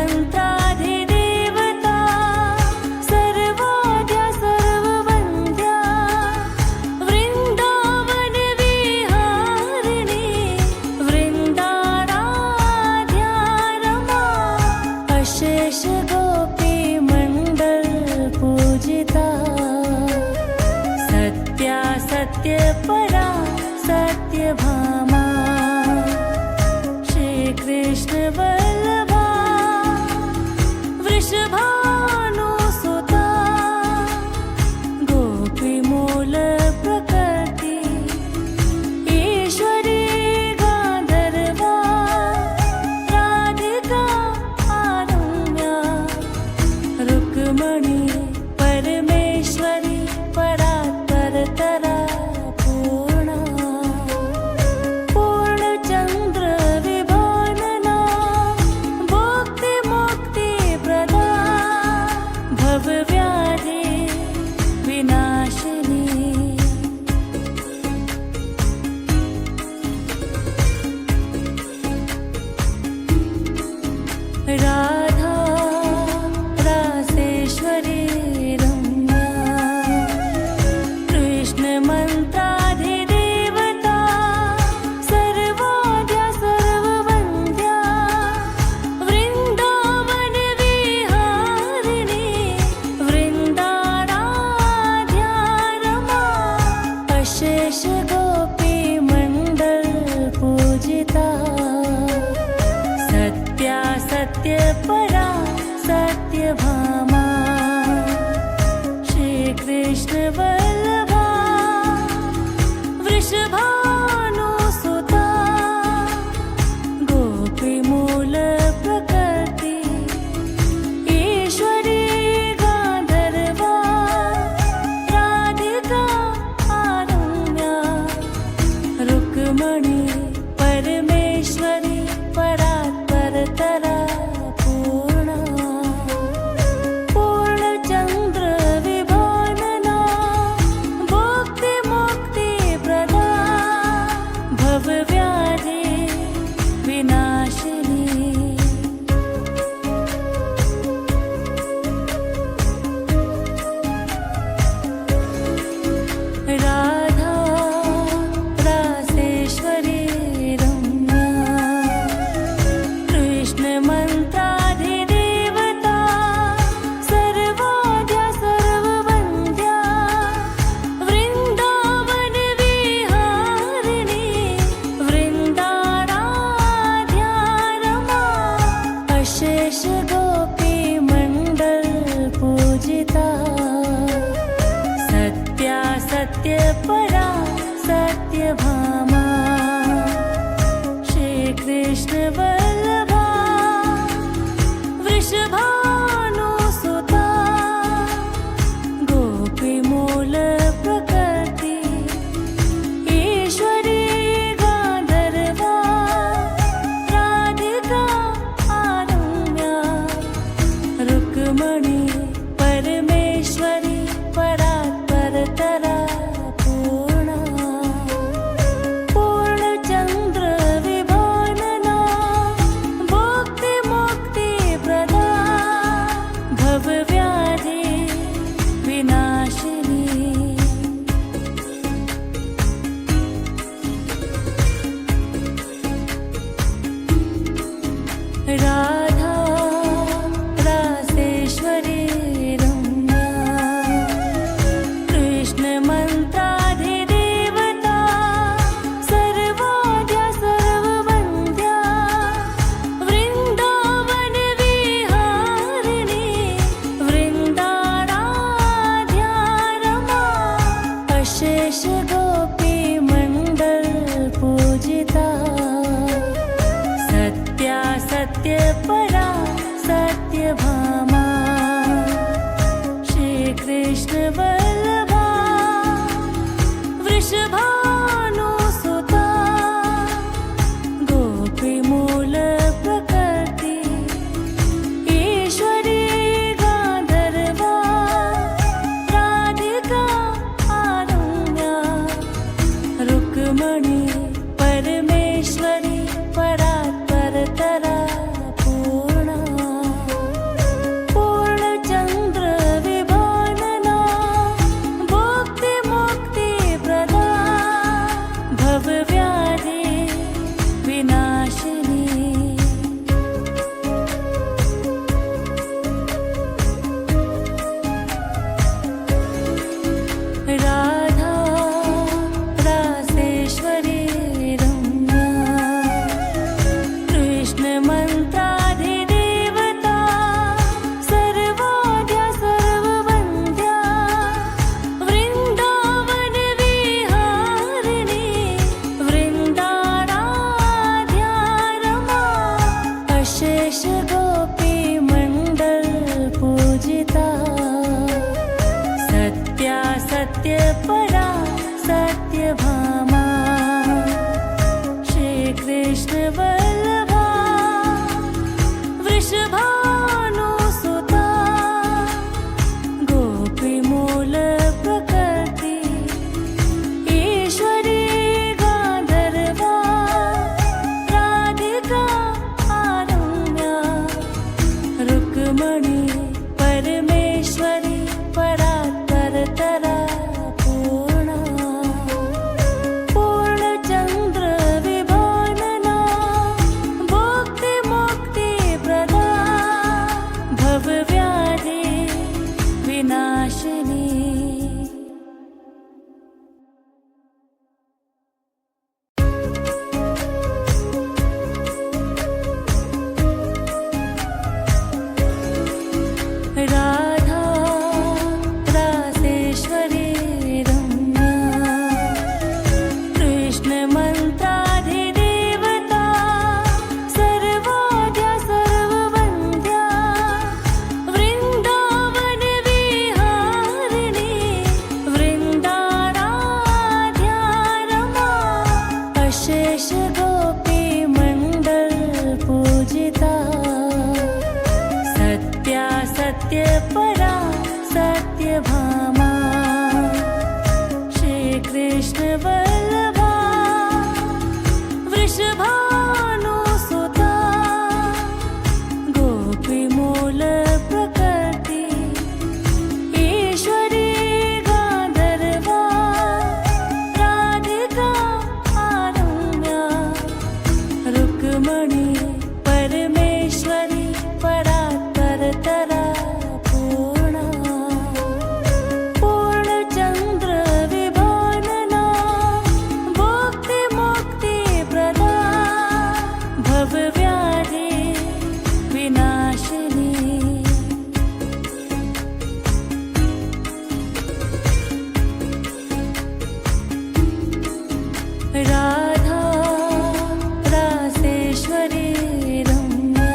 मंत्राधिदेवता सर्वाद्या सर्ववन्द्या वृन्दावन विहारिणी वृन्दाराध्या रमा अशेष गोपी मंडल पूजिता सत्या सत्य परा सत्यभामा श्री कृष्ण वल्लभा वृषभानुसुता गोपी मूल प्रकृति ईश्वरी गांधर्वा राधिका आरम्या रुक्मणी परमेश्वरी परात्परतरा पूर्णा पूर्णचन्द्र विभानना भोक्ति मुक्ति प्रदा भवव्याधि विनाशिनी राधा रासेश्वरी रम्या कृष्ण मंत्राधिदेवता सर्वाद्या सर्ववन्द्या वृन्दावन विहारिणी वृन्दाराध्या रमा अशेष गोपी मंडल पूजिता सत्या सत्य परा सत्यभामा श्री कृष्ण वल्लभा वृषभानुसुता गोपी मूल प्रकृति ईश्वरी गांधर्वा राधिका आरम्या रुक्मणी परमेश्वरी परात्परतरा पूर्णा पूर्णचन्द्र विभानना भोक्ति मुक्ति प्रदा भवव्याधि विनाशिनी राधा रासेश्वरी रम्या कृष्ण मंत्राधिदेवता सर्वाद्या सर्ववन्द्या वृन्दावन विहारिणी वृन्दाराध्या रमा अशेष गोपी मंडल पूजिता सत्या सत्य परा सत्यभामा श्री कृष्ण वल्लभा वृषभानुसुता गोपी मूल प्रकृति ईश्वरी गांधर्वा राधिका आरम्या रुक्मणी परमेश्वरी परात्परतरा पूर्णा पूर्णचन्द्र विभानना भोक्ति मुक्ति प्रदा भवव्याधि विनाशिनी राधा रासेश्वरी रम्या कृष्ण मंत्राधिदेवता सर्वाद्या सर्ववन्द्या वृन्दावन विहारिणी वृन्दाराध्या रमा अशेष गोपी मंडल पूजिता सत्या सत्य परा सत्यभामा श्री कृष्ण वल्लभा वृषभानुसुता गोपी मूल प्रकृति ईश्वरी गांधर्वा राधिका आरम्या रुक्मणी परमेश्वरी परात्परतरा पूर्णा पूर्णचन्द्र विभानना भोक्ति मुक्ति प्रदा भवव्याधि विनाशिनी राधा रासेश्वरी रम्या कृष्ण मंत्राधिदेवता सर्वाद्या सर्ववन्द्या वृन्दावन विहारिणी वृन्दाराध्या रमा अशेष गोपी मंडल पूजिता सत्या सत्य परा सत्यभामा श्री कृष्ण वल्लभा वृषभानुसुता गोपी मूल प्रकृति ईश्वरी गांधर्वा राधिका आरम्या रुक्मणी परमेश्वरी परात्परतरा पूर्णा पूजिता सत्यासत्य परा सत्यभामा श्रीकृष्ण वल्लभा वृषभानुसुता गोपीमूल प्रकृति ईश्वरी गान्धर्वा राधिका आरम्या रुक्मणी परमेश्वरी परात्परतरा पूर्णा पूर्णचन्द्र विभानना भुक्तिमुक्तिप्रदा भवव्याधि विनाशिनी राधा रासेश्वरी रम्या कृष्णमन्त्राधिदेवता सर्वाद्या सर्ववन्द्या वृन्दावनविहारिणी वृन्दाराध्या रमा अशेष गोपीमण्डल पूजिता सत्यासत्य परा सत्यभामा श्रीकृष्ण वल्लभा वृषभानुसुता गोपीमूल प्रकृति ईश्वरी गान्धर्वा राधिका आरम्या रुक्मणी परमेश्वरी परात्परतरा पूर्णा पूर्णचन्द्र विभानना भुक्तिमुक्तिप्रदा भवव्याधि विनाशिनी राधा रासेश्वरी रम्या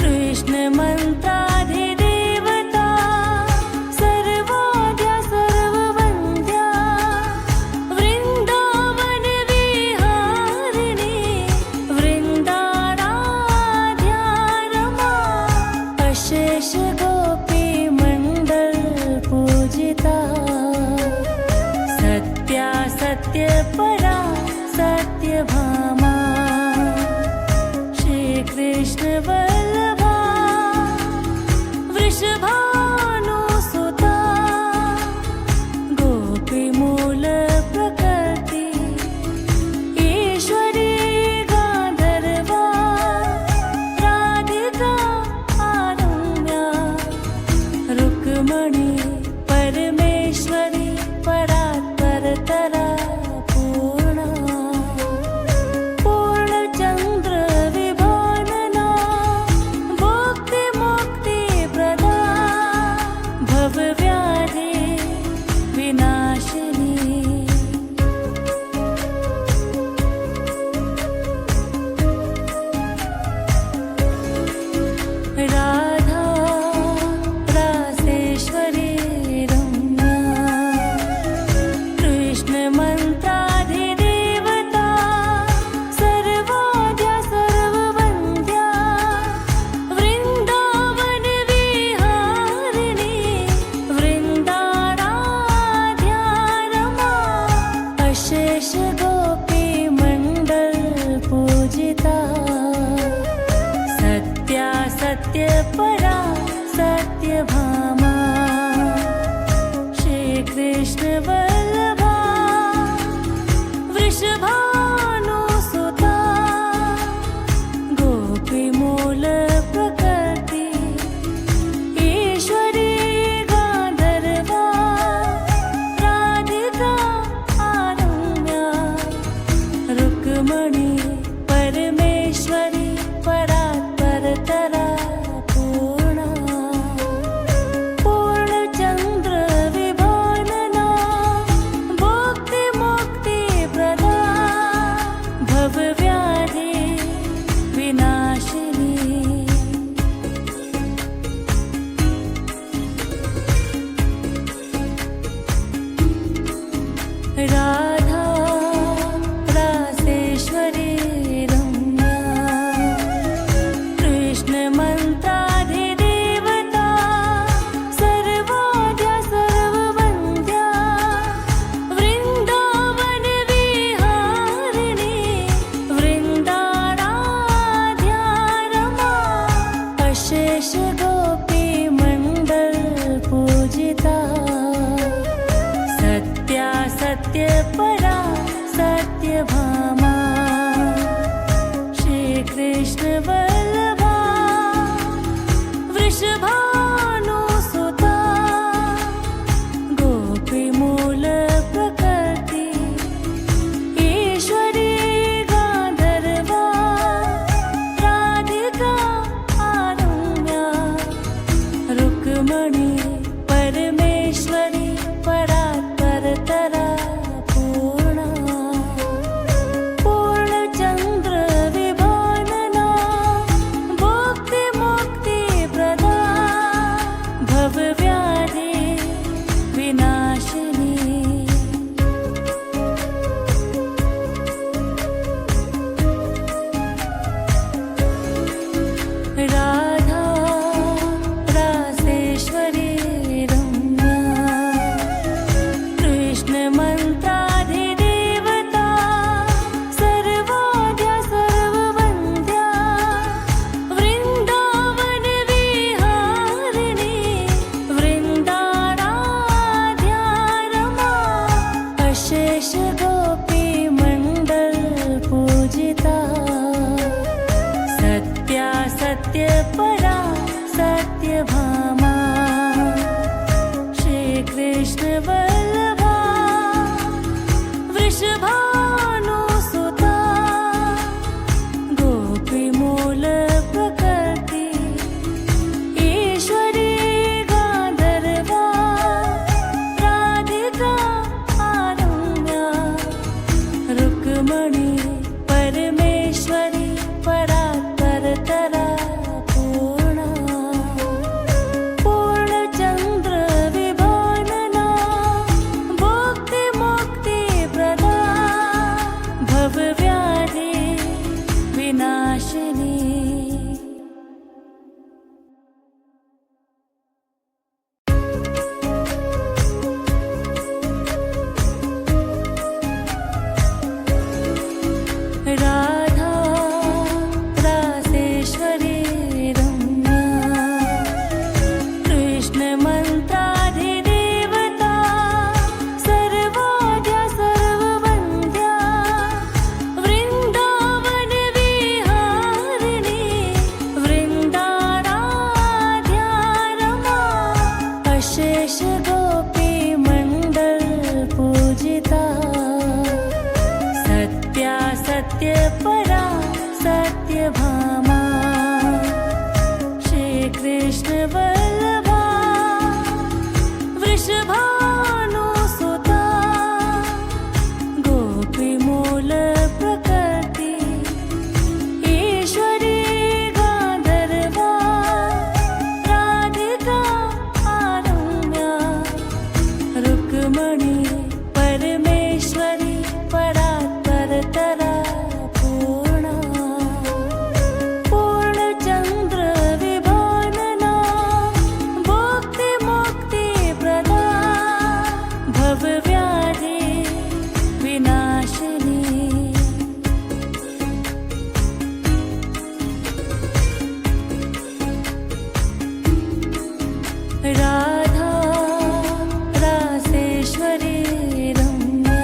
कृष्णमन्त्राधिदेवता सर्वाद्या सर्ववन्द्या वृन्दावनविहारिणी वृन्दाराध्या रमा अशेष गोपीमण्डल पूजिता सत्यासत्य परा सत्यभामा श्रीकृष्ण वल्लभा वृषभानुसुता गोपीमूल प्रकृति ईश्वरी गान्धर्वा राधिका आरम्या रुक्मणी परमेश्वरी परात्परतरा पूर्णा पूर्णचन्द्र विभानना भुक्तिमुक्तिप्रदा भवव्याधि विनाशिनी राधा रासेश्वरी रम्या कृष्णमन्त्राधिदेवता सर्वाद्या सर्ववन्द्या वृन्दावनविहारिणी वृन्दाराध्या रमा अशेष गोपीमण्डल पूजिता सत्यासत्य परा सत्यभामा श्रीकृष्ण वल्लभा वृषभानुसुता गोपीमूल प्रकृति ईश्वरी गान्धर्वा राधिका आरम्या रुक्मणी परमेश्वरी परात्परतरा पूर्णा पूर्णचन्द्र विभानना परा सत्यभामा श्रीकृष्ण वल्लभा वृषभानुसुता गोपीमूल प्रकृति ईश्वरी गान्धर्वा राधिका आरम्या रुक्मणी परमेश्वरी परात्परतरा पूर्णा पूर्णचन्द्र विभानना भुक्तिमुक्तिप्रदा भवव्याधि विनाशिनी राधा रासेश्वरी रम्या कृष्णमन्त्राधिदेवता सर्वाद्या सर्ववन्द्या वृन्दावनविहारिणी वृन्दाराध्या रमा अशेष गोपीमण्डल पूजिता सत्या सत्यपरा सत्यभामा श्रीकृष्ण वल्लभा वृषभानुसुता गोपीमूल प्रकृति ईश्वरी गान्धर्वा राधिका आरम्या रुक्मणी परमेश्वरी परात्परतरा पूर्णा पूर्णचन्द्र विभानना भुक्तिमुक्तिप्रदा भवव्याधि विनाशिनी राधा रासेश्वरी रम्या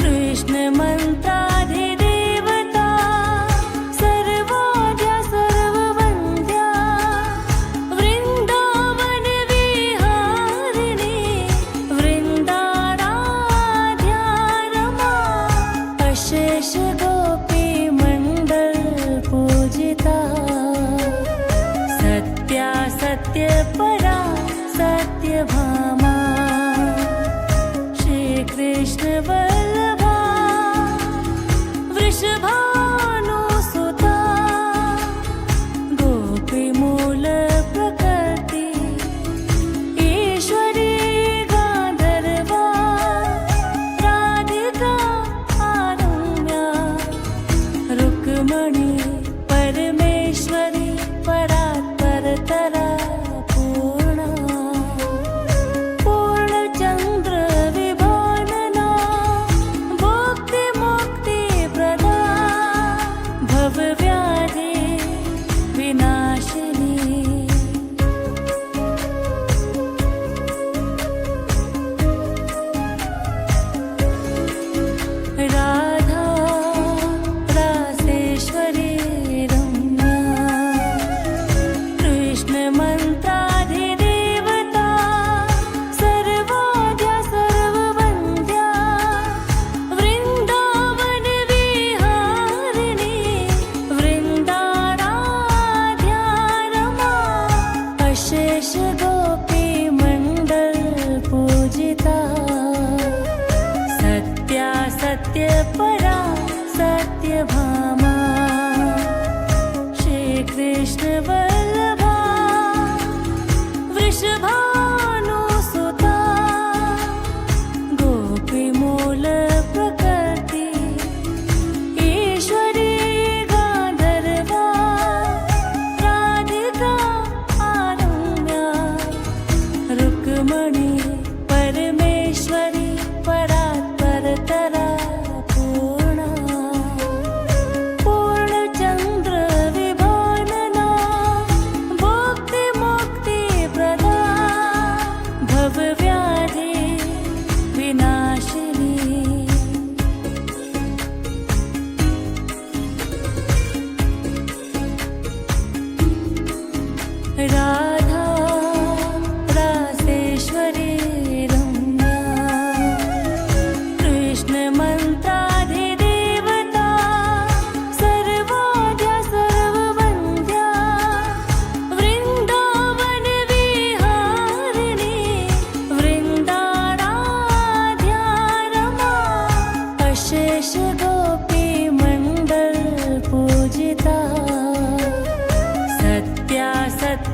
कृष्णमन्त्राधिदेवता सर्वाद्या सर्ववन्द्या वृन्दावनविहारिणी वृन्दाराध्या रमा अशेष गोपीमण्डल पूजिता सत्या सत्यपरा सत्यभामा श्रीकृष्ण वल्लभा वृषभानुसुता गोपीमूल प्रकृति ईश्वरी गान्धर्वा राधिका आरम्या रुक्मणी परमेश्वरी परात्परतरा पूर्णा पूर्णचन्द्र विभानना भुक्तिमुक्तिप्रदा भवव्याधि विनाशिनी राधा रासेश्वरी रम्या कृष्णमन्त्राधिदेवता सर्वाद्या सर्ववन्द्या वृन्दावनविहारिणी वृन्दाराध्या रमा अशेष गोपीमण्डल पूजिता सत्या सत्यपरा सत्यभामा श्रीकृष्ण वल्लभा वृषभानुसुता गोपीमूल प्रकृति ईश्वरी गान्धर्वा राधिका आरम्या रुक्मणी परमेश्वरी परात्परतरा पूर्णा पूर्णचन्द्र विभानना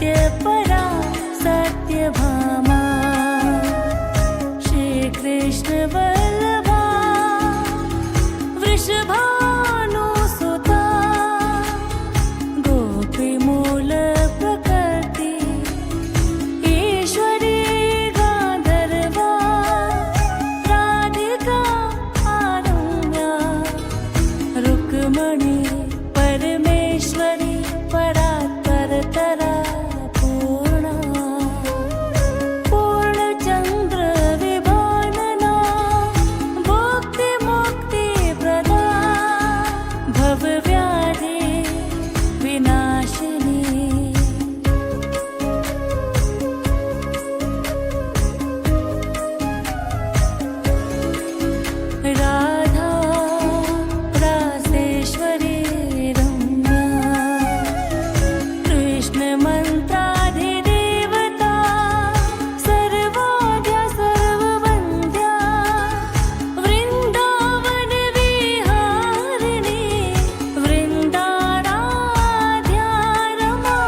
सत्यपरा सत्यभामा श्रीकृष्ण वल्लभा वृषभानुसुता गोपीमूल प्रकृति ईश्वरी गान्धर्वा राधिका आरम्या रुक्मणी परमेश्वरी परात्परतरा पूर्णा पूर्णचन्द्र विभानना भुक्तिमुक्तिप्रदा भवव्याधि विनाशिनी राधा रासेश्वरी रम्या कृष्णमन्त्राधिदेवता सर्वाद्या सर्ववन्द्या वृन्दावनविहारिणी वृन्दाराध्या रमा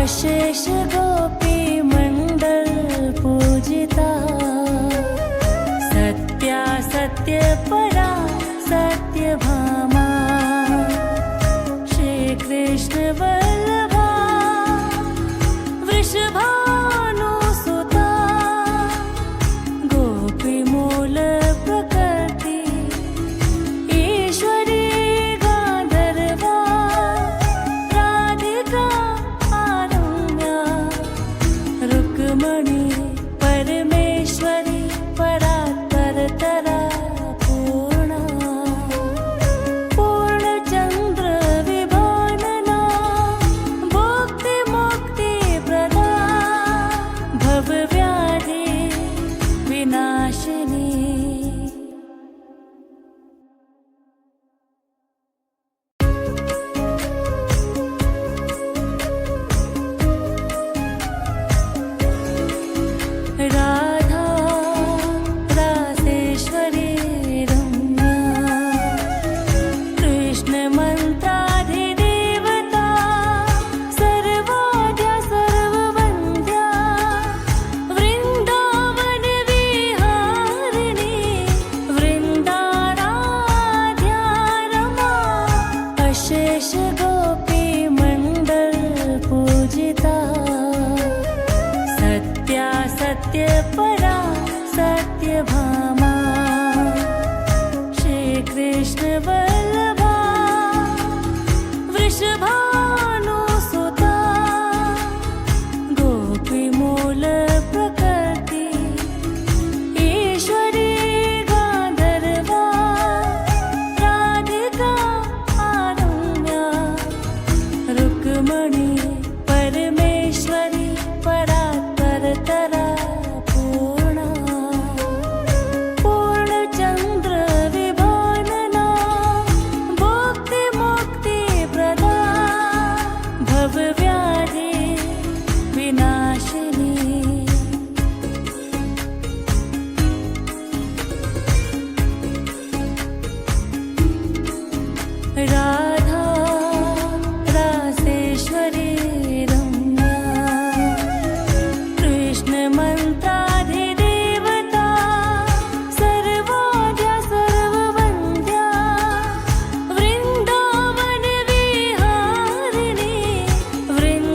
अशेष गोपीमण्डल पूजिता सत्या सत्यपरा सत्यभामा श्रीकृष्ण वल्लभा वृषभानुसुता गोपीमूल प्रकृति ईश्वरी गान्धर्वा राधिका आरम्या रुक्मणी परमेश्वरी परात्परतरा पूर्णा पूर्णचन्द्र विभानना भुक्तिमुक्तिप्रदा भवव्याधि विनाशिनी राधा रासेश्वरी रम्या कृष्णमन्त्राधिदेवता सर्वाद्या सर्ववन्द्या वृन्दावनविहारिणी वृन्दाराध्या रमा अशेष गोपीमण्डल पूजिता सत्या सत्यपरा सत्यभामा श्रीकृष्ण वल्लभा वृषभानुसुता गोपीमूल प्रकृति ईश्वरी गान्धर्वा राधिका आरम्या रुक्मणी परमेश्वरी परात्परतरा पूर्णा पूर्णचन्द्र विभानना भुक्तिमुक्तिप्रदा भवव्याधि विनाशिनी राधा रासेश्वरी रम्या कृष्णमन्त्राधिदेवता सर्वाद्या सर्ववन्द्या वृन्दावनविहारिणी वृन्दाराध्या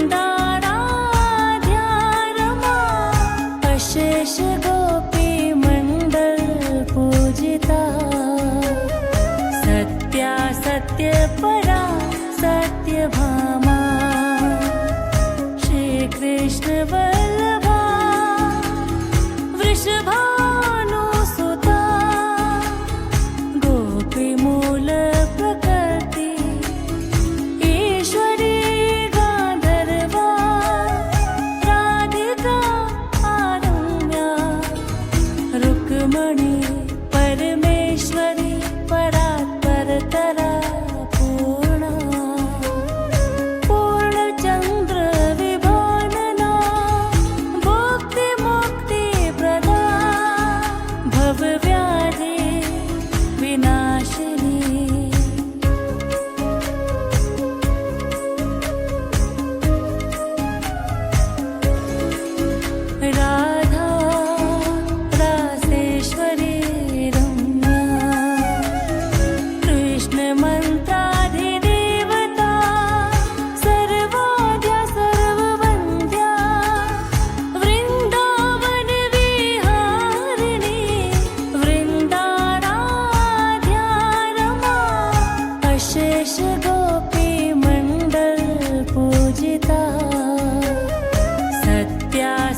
पूजिता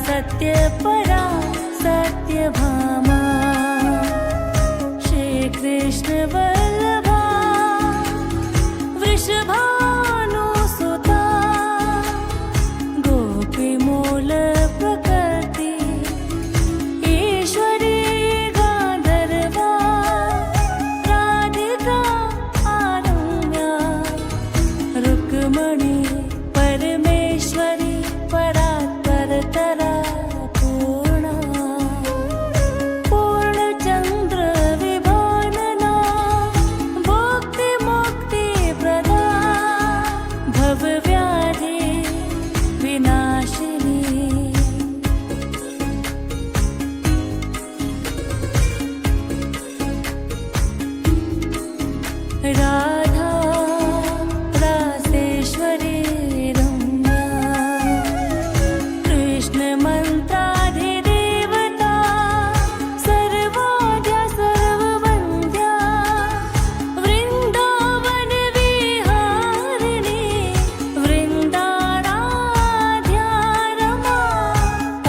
सत्य परा सत्यभामा श्रीकृष्ण वल्लभा वृषभानुसुता गोपीमूल प्रकृति ईश्वरी गान्धर्वा राधिका आरम्या रुक्मणी परमेश्वरी परात्परतरा पूर्णा पूर्णचन्द्र विभानना भुक्तिमुक्तिप्रदा भवव्याधि विनाशिनी राधा रासेश्वरी रम्या कृष्णमन्त्राधिदेवता सर्वाद्या सर्ववन्द्या वृन्दावनविहारिणी वृन्दाराध्या रमा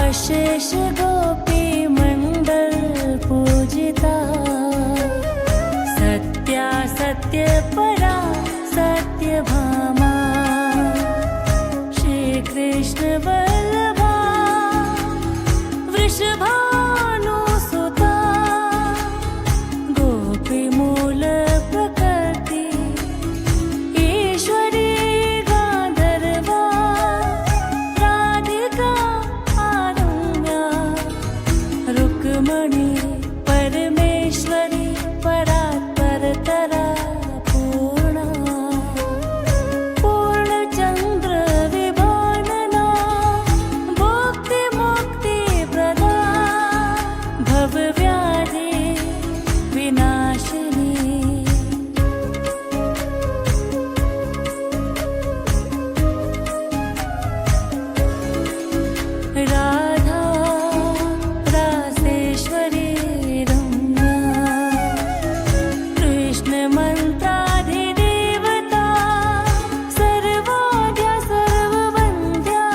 अशेष गोपीमण्डल पूजिता सत्य परा सत्यभामा श्रीकृष्ण वल्लभा वृषभानुसुता गोपीमूल प्रकृति ईश्वरी गान्धर्वा राधिका आरम्या रुक्मणी परमेश्वरी परात्परतरा पूर्णा पूर्णचन्द्र विभानना भुक्तिमुक्तिप्रदा भवव्याधि विनाशिनी राधा रासेश्वरी रम्या कृष्णमन्त्राधिदेवता सर्वाद्या सर्ववन्द्या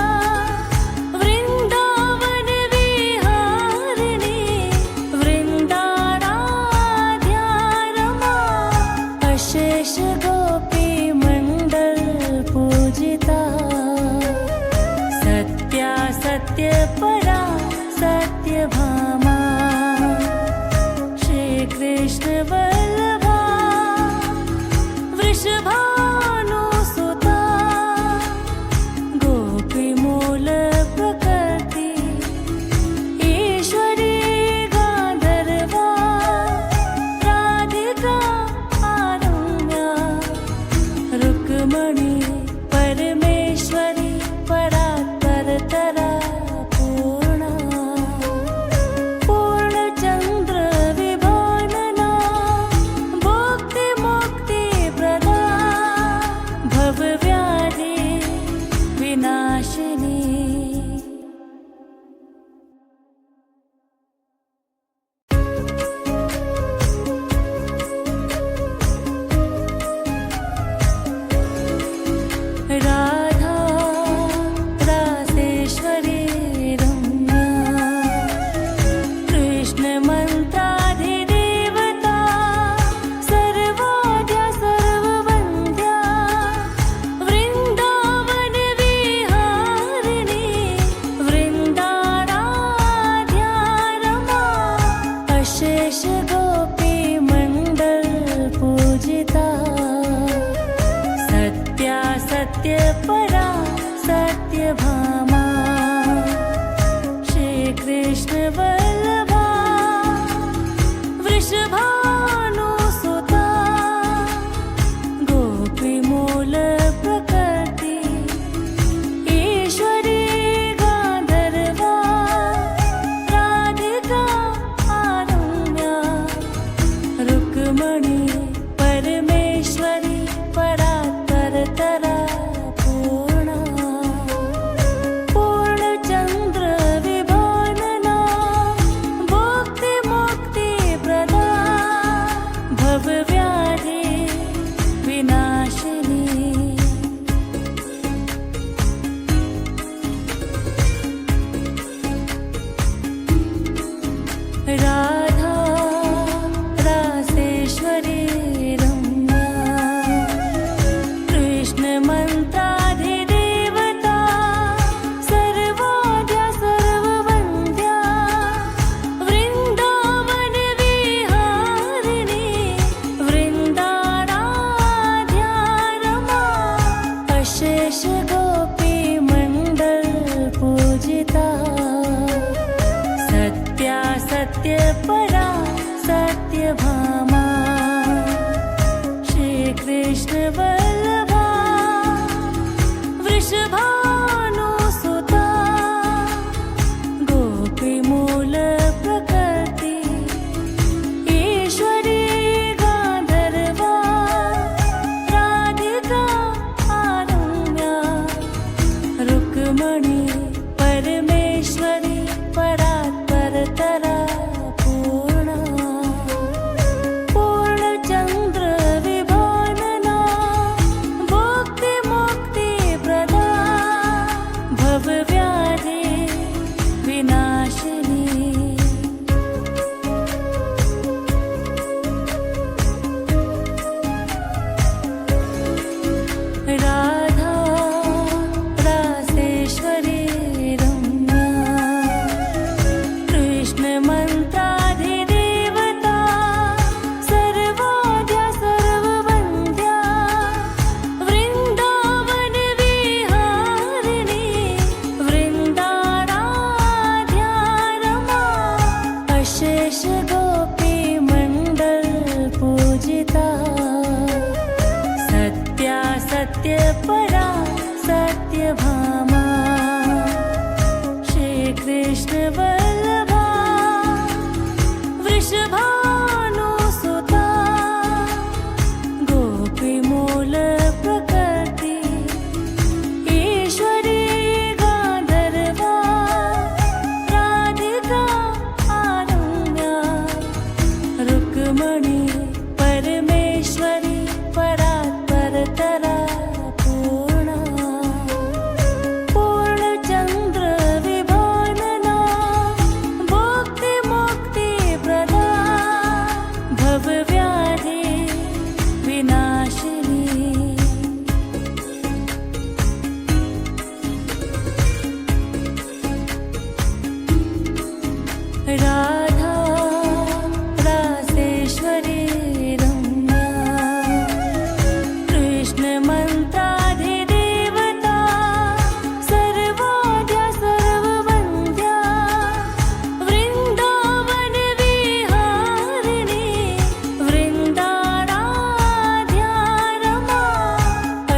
वृन्दावनविहारिणी वृन्दाराध्या रमा अशेष गोपीमण्डल पूजिता सत्य परा सत्यभामा श्रीकृष्ण वल्लभा वृषभानुसुता गोपीमूल प्रकृति ईश्वरी गान्धर्वा राधिका आरम्या रुक्मणी परमेश्वरी परात्परतरा पूर्णा पूर्णचन्द्र विभानना भुक्तिमुक्तिप्रदा भवव्याधि विनाशिनी राधा रासेश्वरी रम्या कृष्णमन्त्राधिदेवता सर्वाद्या सर्ववन्द्या वृन्दावनविहारिणी वृन्दाराध्या रमा अशेष गोपीमण्डल पूजिता सत्य परा सत्यभामा श्रीकृष्ण वल्लभा वृषभानुसुता गोपीमूल प्रकृति ईश्वरी गान्धर्वा राधिका आरम्या रुक्मणी परमेश्वरी परात्परतरा पूर्णा पूर्णचन्द्र विभानना पूजिता सत्या सत्य परा सत्यभामा श्री कृष्ण वल्लभा वृषभानुसुता गोपीमूल प्रकृति ईश्वरी गांधर्वा राधिका आरम्या रुक्मणी परमेश्वरी परात्परतरा पूर्णा पूर्णचन्द्र विभानना भुक्तिमुक्तिप्रदा भवव्याधि विनाशिनी राधा रासेश्वरी रम्या कृष्णमन्त्राधिदेवता सर्वाद्या सर्ववन्द्या वृन्दावनविहारिणी वृन्दाराध्या रमा अशेष गोपीमण्डल पूजिता सत्या सत्य परा सत्यभामा श्री कृष्ण वल्लभा वृषभानुसुता गोपीमूल प्रकृति ईश्वरी गांधर्वा राधिका आरम्या रुक्मणी परमेश्वरी परात्परतरा पूर्णा पूर्णचन्द्र विभानना भुक्तिमुक्तिप्रदा भवव्याधि विनाशिनी राधा रासेश्वरी रम्या कृष्णमन्त्राधिदेवता सर्वाद्या सर्ववन्द्या वृन्दावनविहारिणी वृन्दाराध्या रमा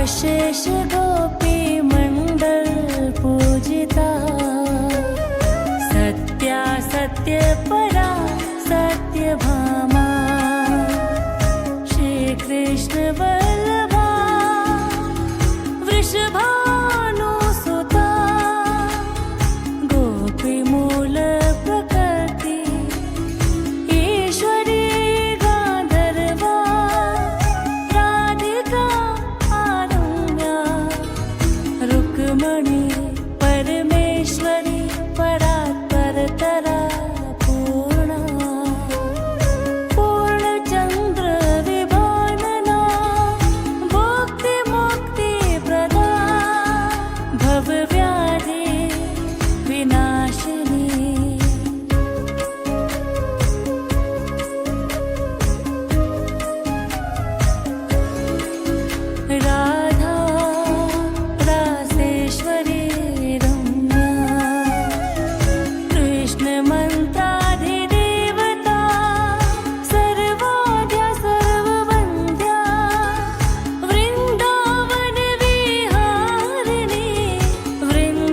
अशेष गोपीमण्डल पूजिता सत्या सत्य परा सत्यभामा श्री कृष्ण वल्लभा वृषभानुसुता गोपीमूल प्रकृति ईश्वरी गांधर्वा राधिका आरम्या रुक्मणी परमेश्वरी परात्परतरा पूर्णा पूर्णचन्द्र विभानना भुक्तिमुक्तिप्रदा भवव्याधि विनाशिनी राधा रासेश्वरी रम्या कृष्णमन्त्राधिदेवता सर्वाद्या सर्ववन्द्या वृन्दावनविहारिणी वृन्दाराध्या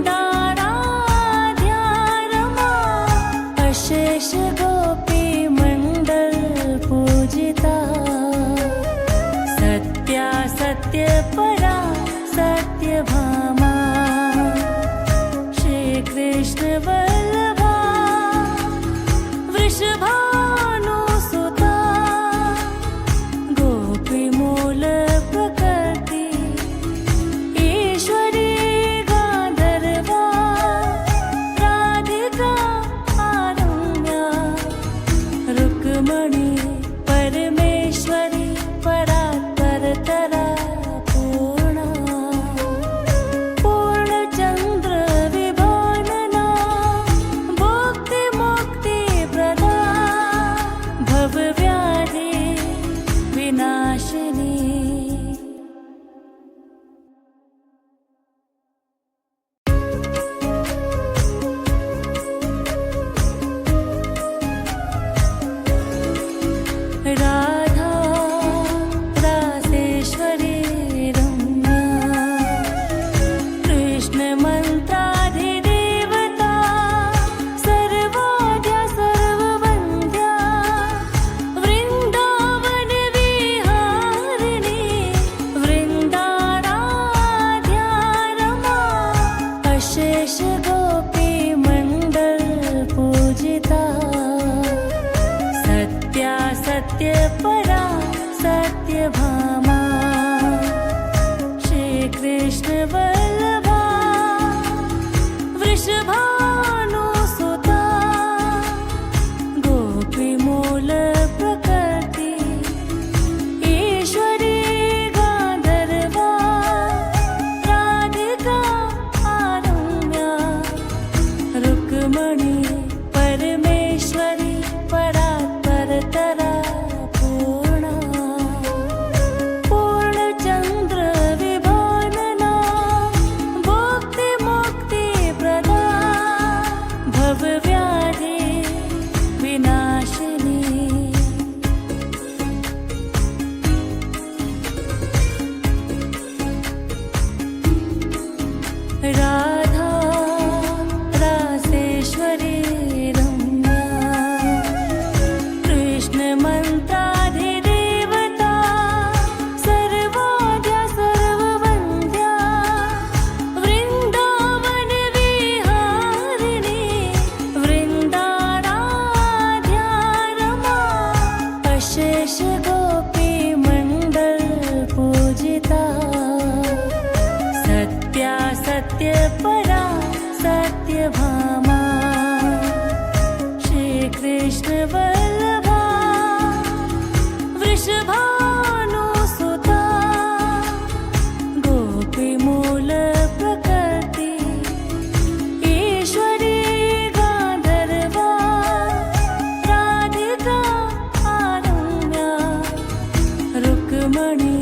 अशेष गोपी मंडल पूजिता सत्या सत्य परा सत्यभामा श्री कृष्ण वल्लभा वृषभानुसुता गोपीमूल प्रकृति ईश्वरी गांधर्वा राधिका आरम्या रुक्मणी परमेश्वरी परात्परतरा पूर्णा पूर्णचंद्र विभानना भुक्तिमुक्तिप्रदा भवव्याधि विनाशिनी राधा रासेश्वरी रम्या कृष्ण मंत्राधिदेवता सर्वाद्या सर्ववन्द्या वृंदावन विहारिणी वृंदाराध्या रमा अशेष गोपी मंडल पूजिता सत्या सत्य परा सत्यभामा श्री कृष्ण वल्लभा वृषभानुसुता गोपीमूल प्रकृति ईश्वरी गांधर्वा राधिका आरम्या रुक्मणी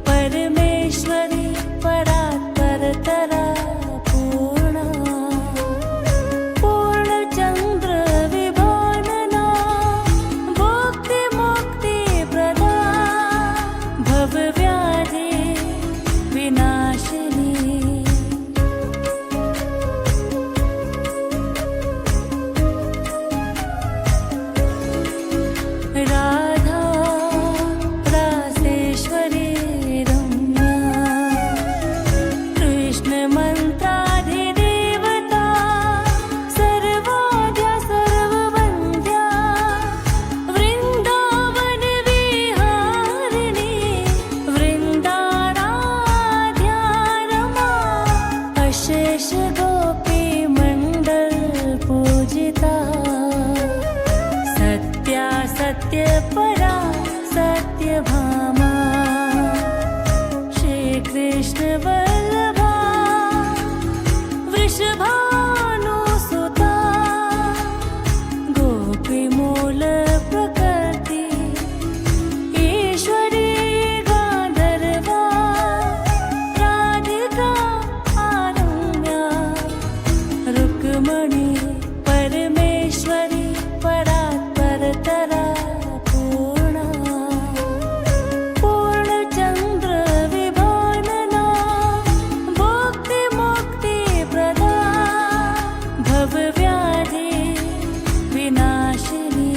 परमेश्वरी परात्परतरा पूर्णा पूर्णचंद्र विभानना भुक्तिमुक्तिप्रदा भवव्याधि विनाशिनी राधा रासेश्वरी रम्या कृष्ण मंत्राधिदेवता सर्वाद्या सर्ववन्द्या वृंदावन विहारिणी वृंदाराध्या रमा अशेष गोपी मंडल पूजिता सत्या सत्य परा सत्यभामा श्री कृष्ण वल्लभा वृषभानुसुता गोपीमूल प्रकृति ईश्वरी गांधर्वा राधिका आरम्या रुक्मणी परमेश्वरी परात्परतरा पूर्णा पूर्णचंद्र विभानना भुक्तिमुक्तिप्रदा भवव्याधि विनाशिनी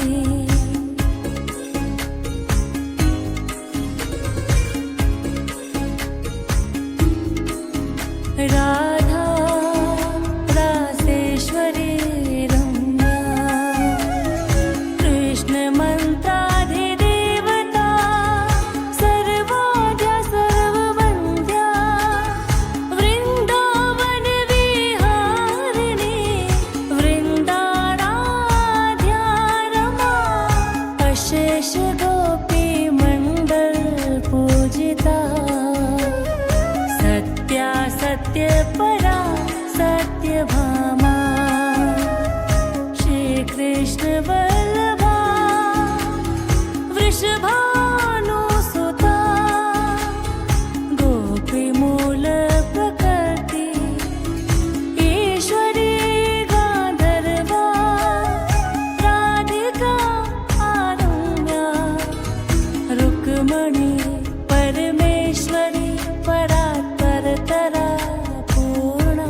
राधा रासेश्वरी रम्या कृष्ण मंत्राधिदेवता सर्वाद्या सर्ववन्द्या वृंदावन विहारिणी वृंदाराध्या रमा अशेष गोपी मंडल पूजिता सत्या सत्य परा सत्यभामा श्री कृष्ण वल्लभा वृषभानुसुता गोपीमूल प्रकृति ईश्वरी गांधर्वा राधिका आरम्या रुक्मणी परमेश्वरी परात्परतरा पूर्णा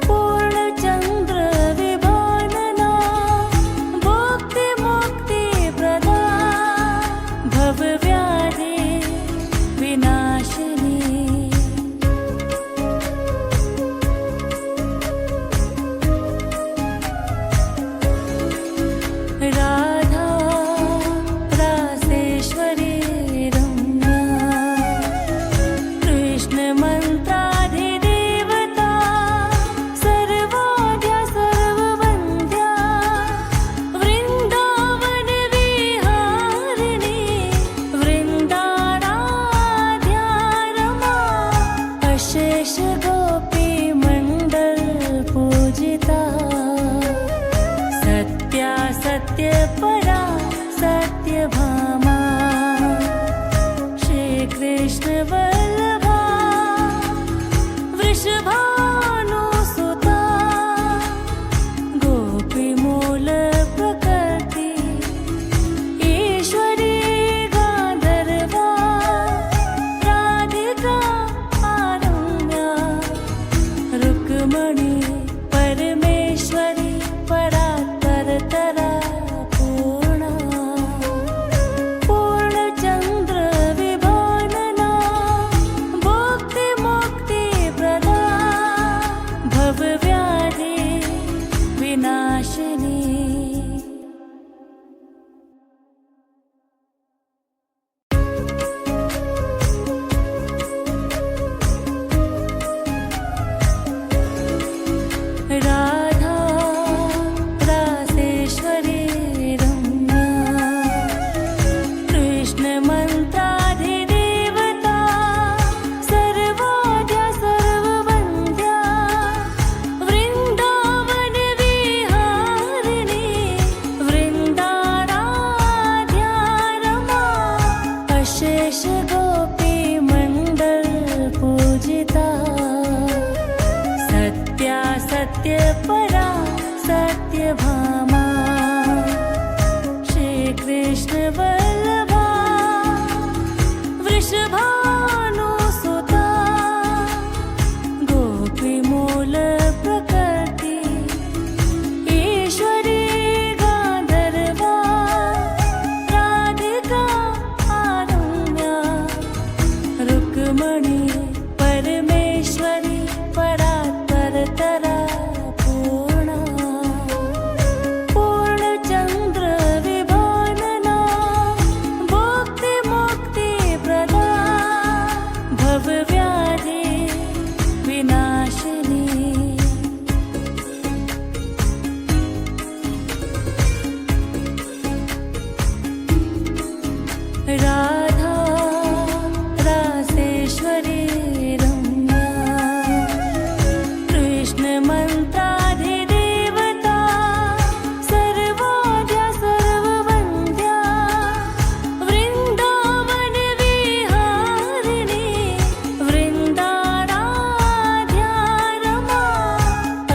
पूर्णचंद्र विभानना भुक्तिमुक्तिप्रदा गोपी मंडल पूजिता सत्या सत्य परा सत्यभामा श्री कृष्ण वल्लभा वृषभानुसुता गोपी मूल प्रकृति ईश्वरी गांधर्वा राधिका आरम्या रुक्मणी परमेश्वरी परात्परतरा पूर्णा पूर्णचंद्र विभानना भुक्तिमुक्तिप्रदा भवव्याधि विनाशिनी राधा रासेश्वरी रम्या कृष्ण मंत्राधिदेवता सर्वाद्या सर्ववन्द्या वृंदावन विहारिणी वृंदाराध्या रमा अशेष गोपी मंडल पूजिता सत्या सत्य परा सत्यभामा श्री कृष्ण वल्लभा वृषभानुसुता गोपी मूल प्रकृति ईश्वरी गांधर्वा राधिका आरम्या रुक्मणी परमेश्वरी परात्परतरा पूर्णा पूर्णचंद्र विभानना भुक्तिमुक्तिप्रदा भवव्याधि विनाशिनी राधा रासेश्वरी रम्या कृष्ण मंत्राधिदेवता सर्वाद्या सर्ववन्द्या वृंदावन विहारिणी वृंदाराध्या रमा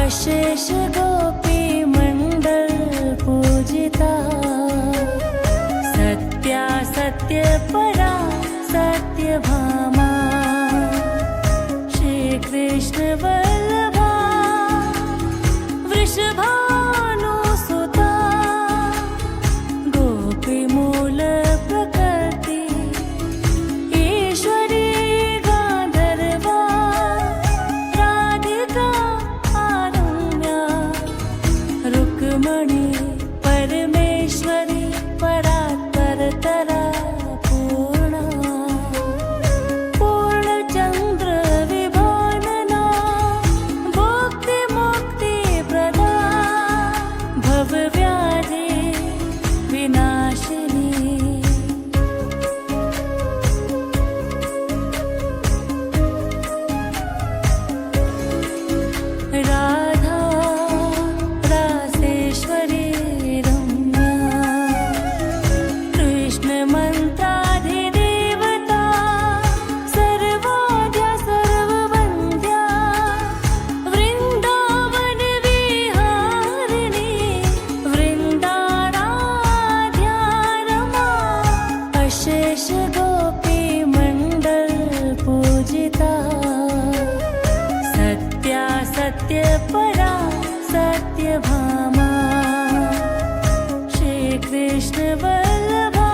अशेष गोपी मंडल पूजिता सत्या सत्य परा सत्यभामा श्री कृष्ण वल्लभा वृषभानुसुता गोपी मूल प्रकृति ईश्वरी गांधर्वा राधिका आरम्या रुक्मणी परमेश्वरी परात्परतरा पूर्णा पूर्णचंद्र विभानना भुक्तिमुक्तिप्रदा भवव्याधि विनाशिनी राधा रासेश्वरी रम्या कृष्ण मंत्राधिदेवता सर्वाद्या सर्ववन्द्या वृंदावन विहारिणी वृंदाराध्या रमा अशेष गोपी मंडल पूजिता सत्या सत्य परा सत्यभामा श्री कृष्ण वल्लभा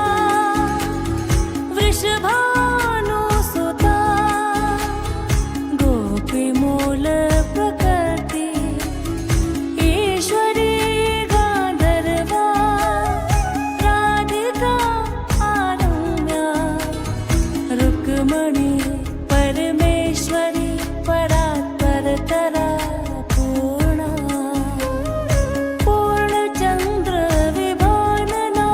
वृषभानुसुता गोपी मूल प्रकृति ईश्वरी गांधर्वा राधिका आरम्या रुक्मणी परमेश्वरी परात्परतरा पूर्णा पूर्णचंद्र विभानना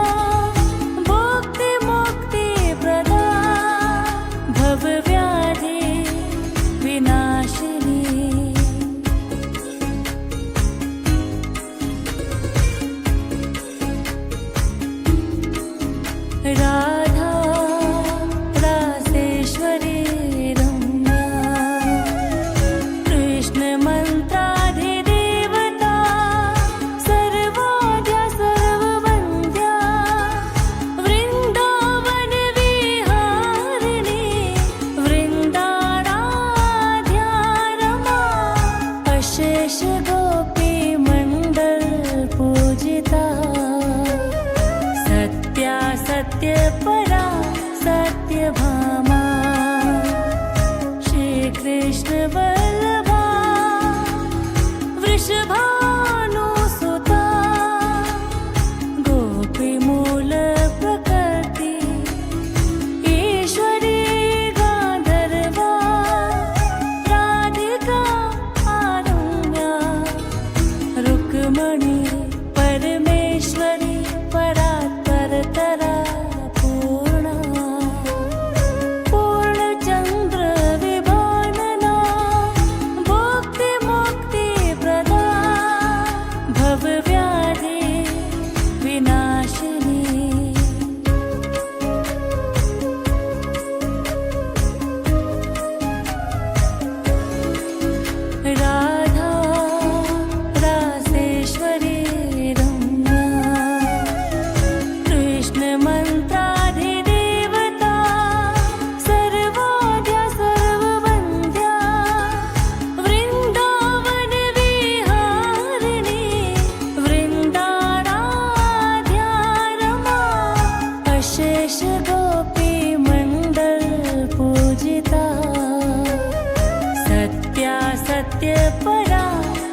सत्यपरा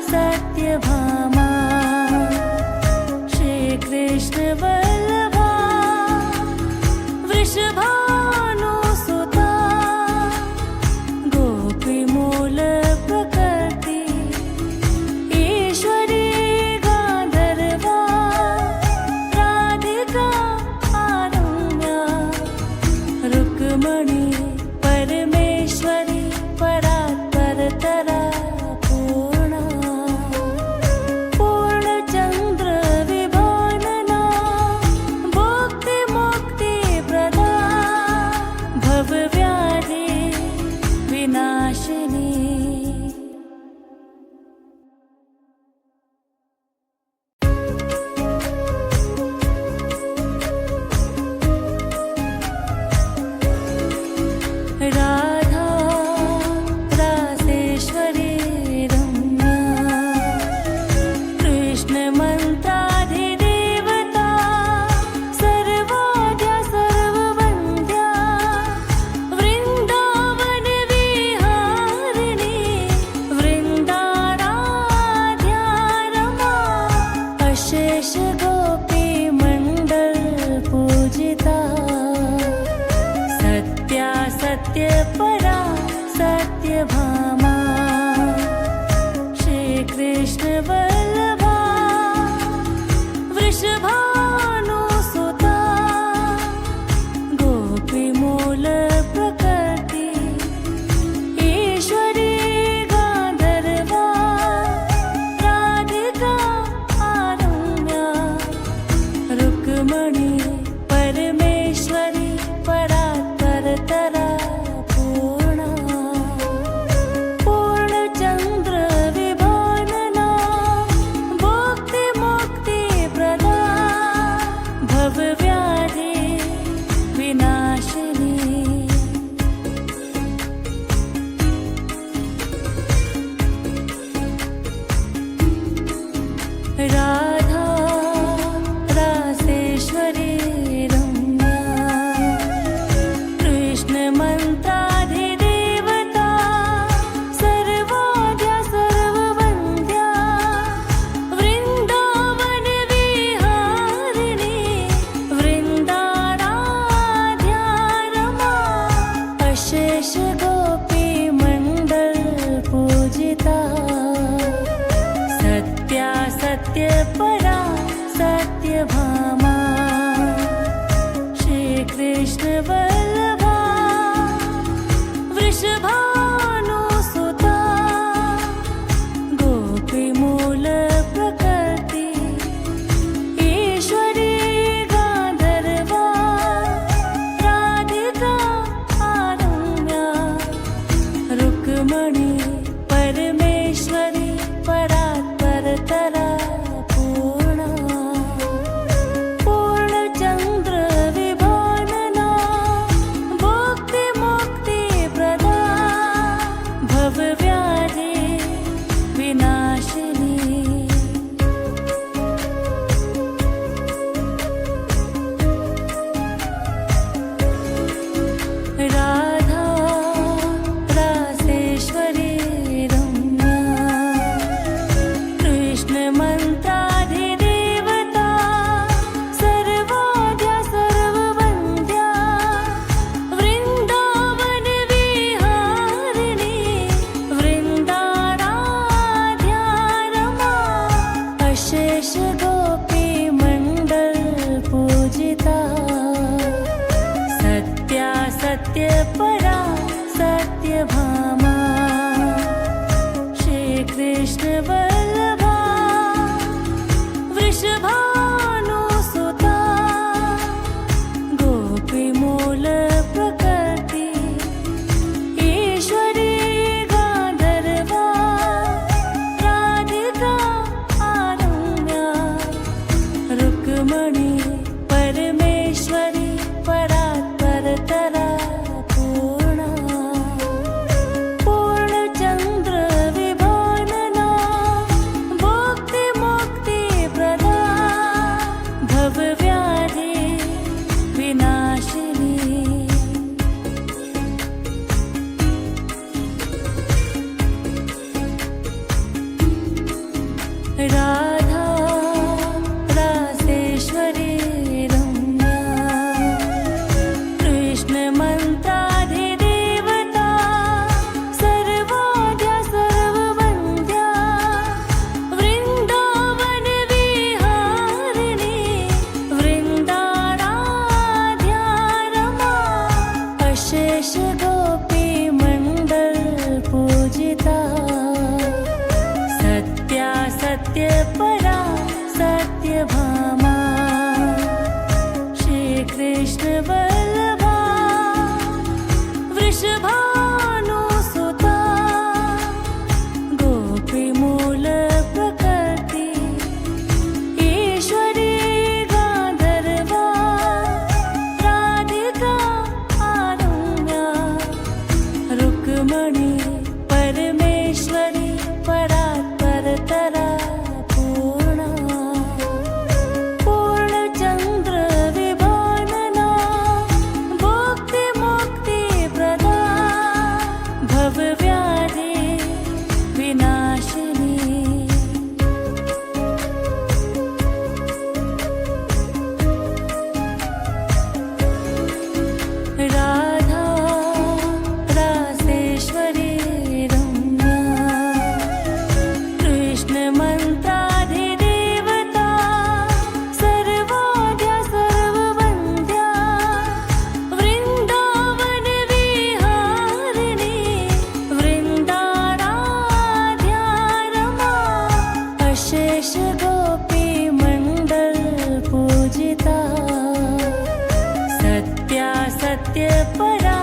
सत्यभामा श्रीकृष्ण वल्लभा वृषभानुसुता गोपीमूल प्रकृति ईश्वरी गान्धर्वा राधिका आरम्या रुक्मणी परमेश्वरी परात्परतरा पूर्णा पूर्णचन्द्र विभानना भुक्तिमुक्तिप्रदा भवव्याधि विनाशिनी राधा रासेश्वरी रम्या कृष्णमन्त्राधिदेवता सर्वाद्या सर्ववन्द्या वृन्दावनविहारिणी वृन्दाराध्या रमा अशेष गोपीमण्डल पूजिता सत्या सत्यपरा सत्यभामा श्रीकृष्ण वल्लभा वृषभानुसुता गोपीमूल प्रकृति ईश्वरी गान्धर्वा राधिका आरम्या रुक्मणी परमेश्वरी परात्परतरा पूर्णा पूर्णचन्द्र विभानना भुक्तिमुक्तिप्रदा भवव्याधि विनाशिनी राधा रासेश्वरी रम्या कृष्णमन्त्राधिदेवता सर्वाद्या सर्ववन्द्या वृन्दावनविहारिणी वृन्दाराध्या रमा अशेष गोपीमण्डल पूजिता सत्या सत्यपरा सत्यभामा श्रीकृष्ण वल्लभा वृषभानुसुता गोपीमूल प्रकृति ईश्वरी गान्धर्वा राधिका आरम्या रुक्मणी परमेश्वरी परात्परतरा पूर्णा पूर्णचन्द्र विभानना भुक्तिमुक्तिप्रदा भवव्याधि विनाशिनी राधा रासेश्वरी रम्या कृष्णमन्त्राधिदेवता सर्वाद्या सर्ववन्द्या वृन्दावनविहारिणी वृन्दाराध्या रमा अशेष गोपीमण्डल पूजिता सत्या सत्यपरा सत्यभामा श्रीकृष्ण वल्लभा वृषभानुसुता गोपीमूल प्रकृति ईश्वरी गान्धर्वा राधिका आरम्या रुक्मणी परमेश्वरी परात्परतरा पूर्णा पूर्णचन्द्र विभानना सत्यपरा सत्यभामा श्रीकृष्ण वल्लभा वृषभानुसुता गोपीमूल प्रकृति ईश्वरी गान्धर्वा राधिका आरम्या रुक्मणी परमेश्वरी परात्परतरा पूर्णा पूर्णचन्द्र विभानना भुक्तिमुक्तिप्रदा भवव्याधि विनाशिनी राधा रासेश्वरी रम्या कृष्णमन्त्राधिदेवता सर्वाद्या सर्ववन्द्या वृन्दावनविहारिणी वृन्दाराध्या रमा अशेष गोपीमण्डल पूजिता सत्या सत्यपरा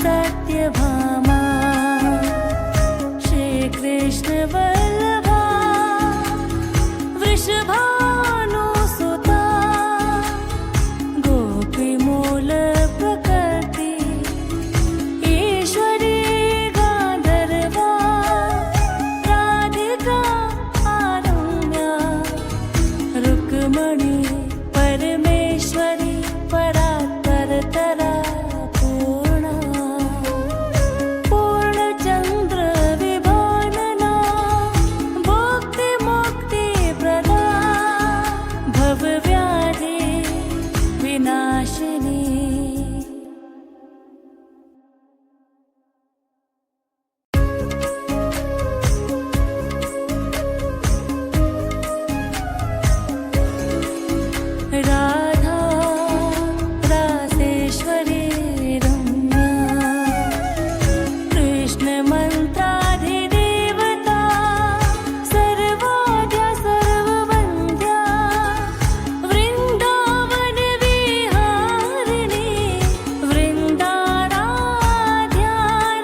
सत्यभामा श्रीकृष्ण वल्लभा वृषभानुसुता गोपीमूल प्रकृति ईश्वरी गान्धर्वा राधिका आरम्या रुक्मणी परमेश्वरी परात्परतरा पूर्णा पूर्णचन्द्र विभानना भुक्तिमुक्तिप्रदा भवव्याधि विनाशिनी राधा रासेश्वरी रम्या कृष्णमन्त्राधिदेवता सर्वाद्या सर्ववन्द्या वृन्दावनविहारिणी वृन्दाराध्या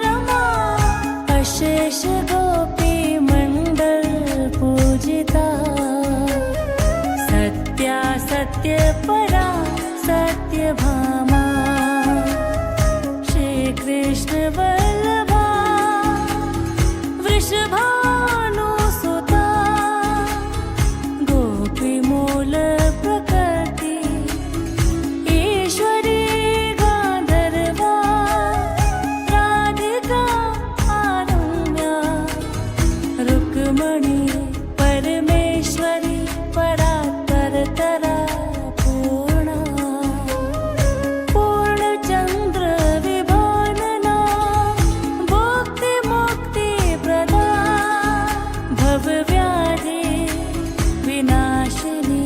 रमा अशेष गोपीमण्डल पूजिता सत्या सत्यपरा सत्यभामा श्रीकृष्ण वल्लभा वृषभानुसुता गोपीमूल प्रकृति ईश्वरी गान्धर्वा राधिका आरम्या रुक्मणी परमेश्वरी परात्परतरा पूर्णा पूर्णचन्द्र विभानना भुक्तिमुक्तिप्रदा भवव्याधि विनाशिनी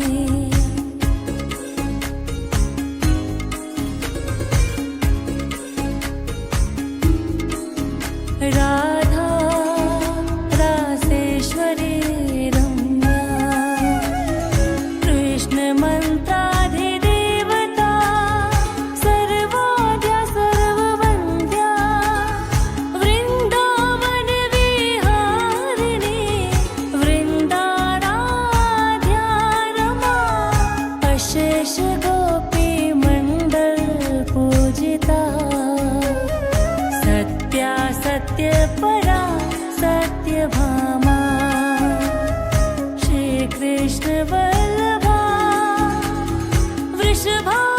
राधा रासेश्वरी रम्या कृष्णमन्त्राधिदेवता सर्वाद्या सर्ववन्द्या वृन्दावनविहारिणी वृन्दाराध्या रमा अशेष गोपीमण्डल पूजिता सत्या सत्यपरा सत्यभामा श्रीकृष्ण वल्लभा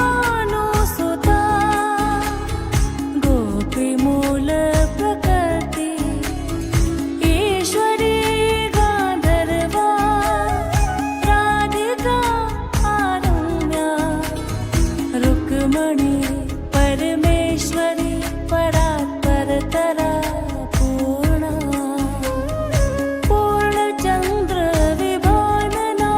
वृषभानुसुता गोपीमूल प्रकृति ईश्वरी गान्धर्वा राधिका आरम्या रुक्मणी परमेश्वरी परात्परतरा पूर्णा पूर्णचन्द्र विभानना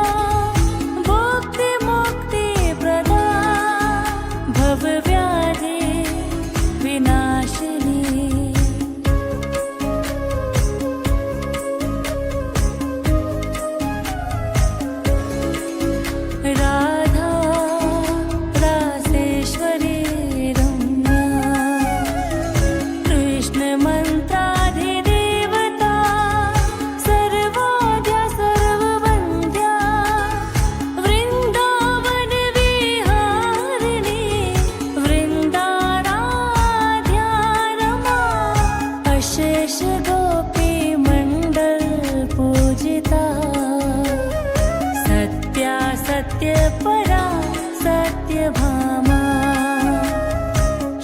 सत्यभामा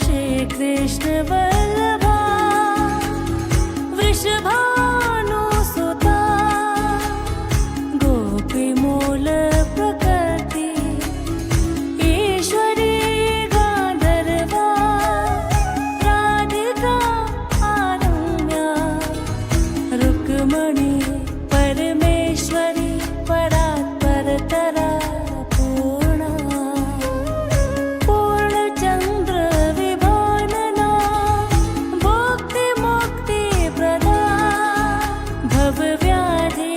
श्रीकृष्ण वल्लभा वृषभानुसुता गोपीमूल प्रकृति ईश्वरी गान्धर्वा राधिका आरम्या रुक्मणी परमेश्वरी परात्परतरा पूर्णा पूर्णचन्द्र विभानना भुक्तिमुक्तिप्रदा भवव्याधि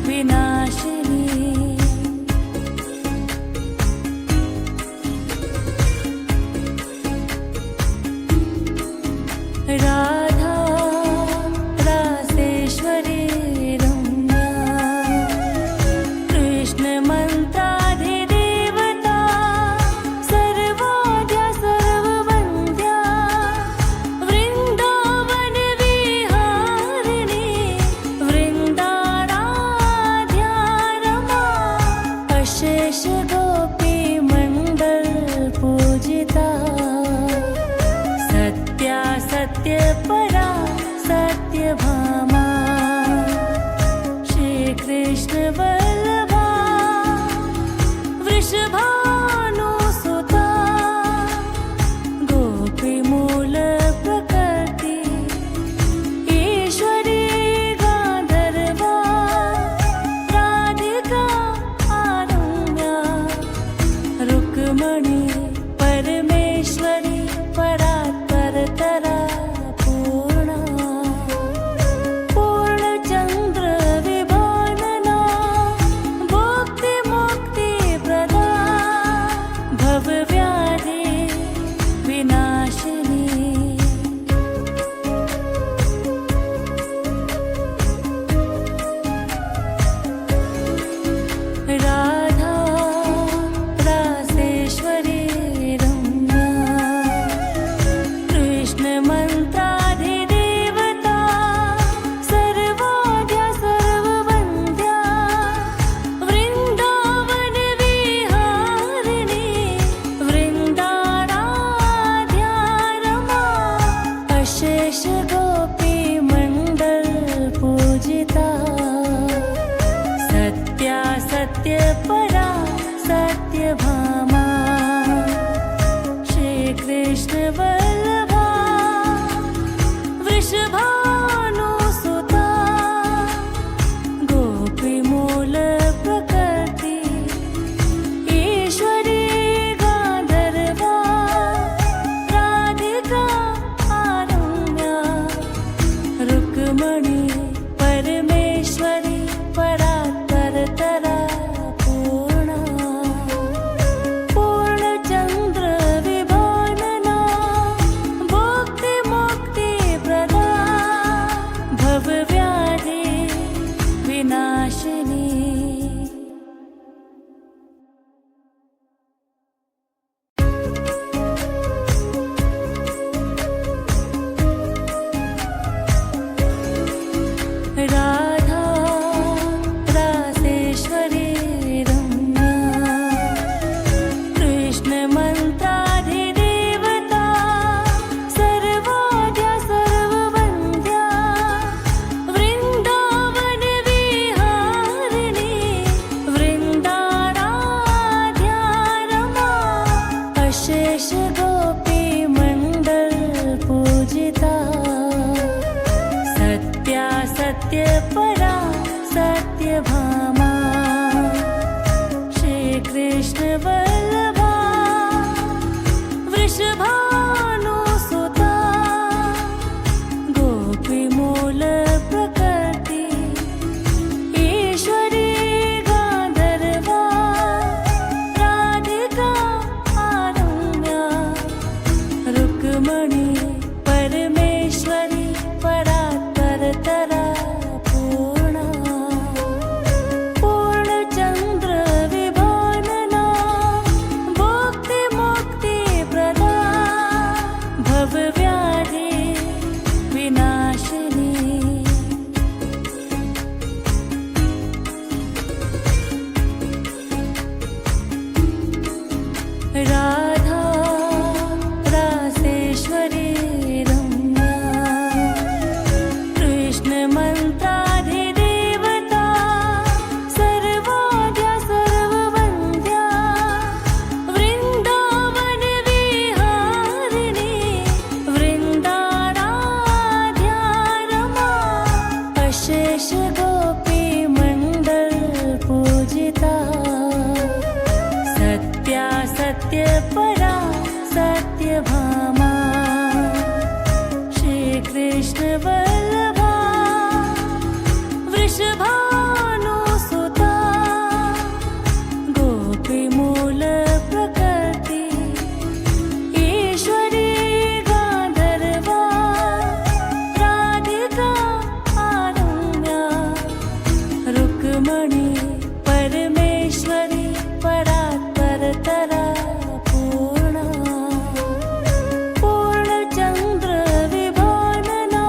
विनाशिनी राधा रासेश्वरी रम्या कृष्णमन्त्राधिदेवता सर्वाद्या सर्ववन्द्या वृन्दावनविहारिणी वृन्दाराध्या रमा अशेष गोपीमण्डल पूजिता सत्या सत्यपरा सत्यभामा श्रीकृष्ण वल्लभा वृषभानुसुता गोपीमूल प्रकृति ईश्वरी गान्धर्वा राधिका आरम्या रुक्मणी परमेश्वरी परात्परतरा पूर्णा पूर्णचन्द्र विभानना भुक्तिमुक्तिप्रदा भवव्याधि विनाशिनी राधा रासेश्वरी रम्या कृष्णमन्त्राधिदेवता सर्वाद्या सर्ववन्द्या वृन्दावनविहारिणी वृन्दाराध्या रमा अशेष गोपीमण्डल पूजिता सत्या सत्यपरा सत्यभामा श्रीकृष्ण वल्लभा वृषभानुसुता गोपीमूल प्रकृति ईश्वरी गान्धर्वा राधिका आरम्या रुक्मणी परमेश्वरी परात्परतरा पूर्णा पूर्णचन्द्र विभानना भुक्तिमुक्तिप्रदा भवव्याधि विनाशिनी राधा रासेश्वरी रम्या कृष्णमन्त्राधिदेवता सर्वाद्या सर्ववन्द्या वृन्दावनविहारिणी वृन्दाराध्या रमा अशेष गोपीमण्डल पूजिता सत्या सत्यपरा सत्यभामा श्रीकृष्ण वल्लभा वृषभानुसुता गोपीमूल प्रकृति ईश्वरी गान्धर्वा राधिका आरम्या रुक्मणी परमेश्वरी परात्परतरा पूर्णा पूर्णचन्द्र विभानना रुक्मणी परमेश्वरी परात्परतरा पूर्णा पूर्णचंद्र विभानना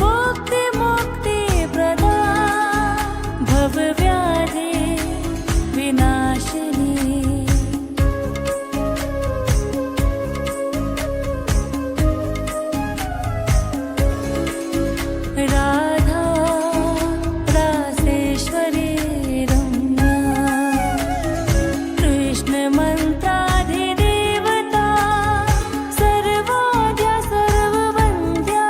भुक्तिमुक्तिप्रदा भवव्याधि विनाशिनी राधा रासेश्वरी रम्या कृष्णमन्त्राधिदेवता सर्वाद्या सर्ववन्द्या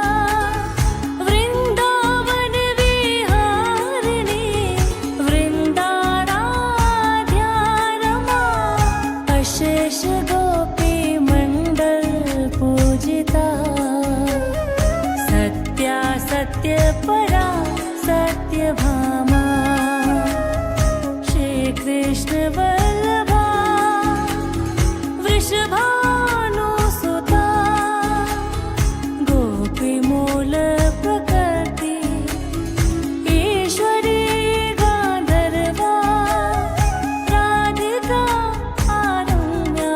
वृन्दावनविहारिणी वृन्दाराध्या रमा अशेष गोपीमण्डल पूजिता सत्या सत्यपरा सत्यभामा श्रीकृष्ण वल्लभा वृषभानुसुता गोपीमूल प्रकृति ईश्वरी गान्धर्वा राधिका आरम्या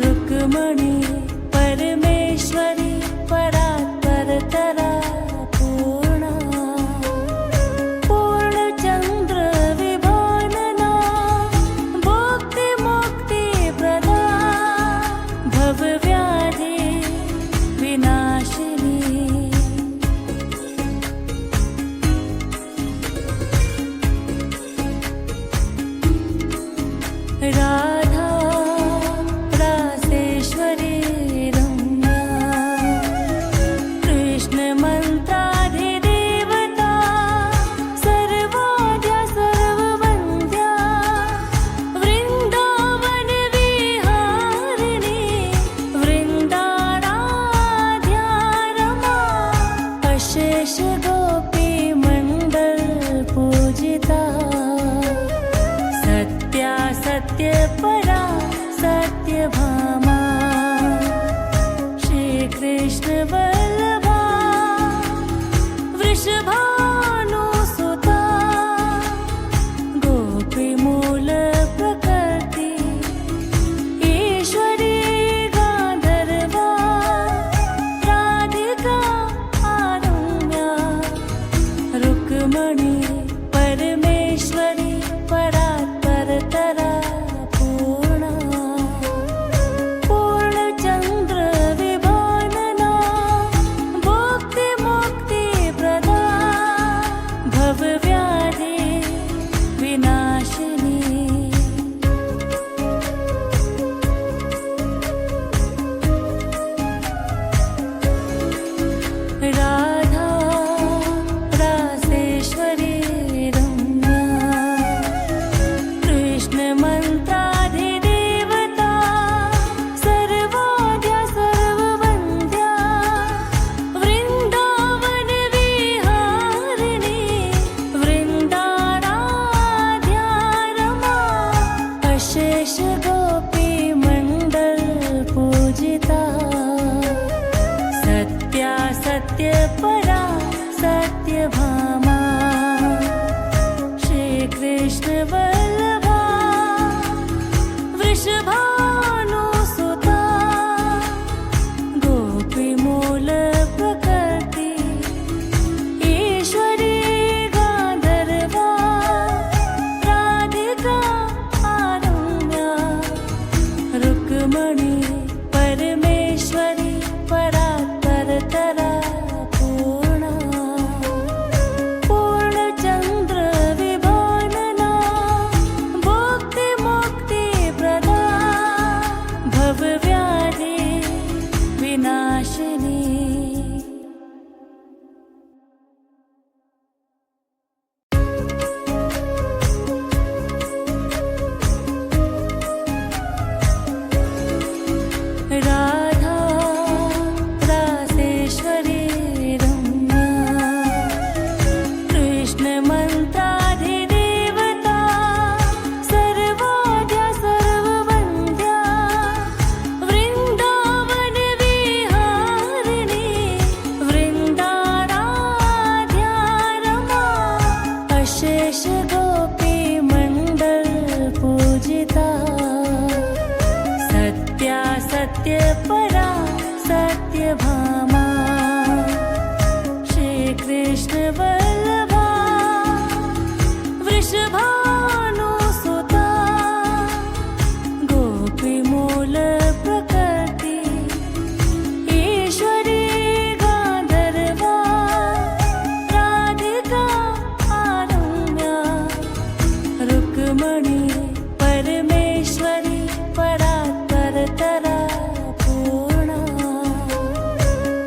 रुक्मणी परमेश्वरी परात्परतरा पूर्णा पूर्णचंद्र विभानना भुक्तिमुक्तिप्रदा भवव्याधि विनाशिनी राधा रासेश्वरी रम्या कृष्णमन्त्राधिदेवता सर्वाद्या सर्ववन्द्या वृन्दावनविहारिणी वृन्दाराध्या रमा अशेष गोपीमण्डल पूजिता सत्या सत्यपरा सत्यभामा श्रीकृष्ण वल्लभा वृषभानुसुता गोपीमूल प्रकृति ईश्वरी गान्धर्वा राधिका आरम्या रुक्मणी परमेश्वरी परात्परतरा पूर्णा पूर्णचंद्र विभानना भुक्तिमुक्तिप्रदा भवव्याधि विनाशिनी राधा रासेश्वरी रम्या कृष्णमन्त्राधिदेवता सर्वाद्या सर्ववन्द्या वृन्दावनविहारिणी वृन्दाराध्या रमा अशेष गोपीमण्डल पूजिता सत्या सत्यपरा सत्यभामा श्रीकृष्ण वल्लभा वृषभानुसुता गोपीमूल प्रकृति ईश्वरी गान्धर्वा राधिका आरम्या रुक्मणी परमेश्वरी परात्परतरा पूर्णा सत्यभामा श्रीकृष्ण वल्लभा वृषभानुसुता गोपीमूल प्रकृति ईश्वरी गान्धर्वा राधिका आरम्या रुक्मणी परमेश्वरी परात्परतरा पूर्णा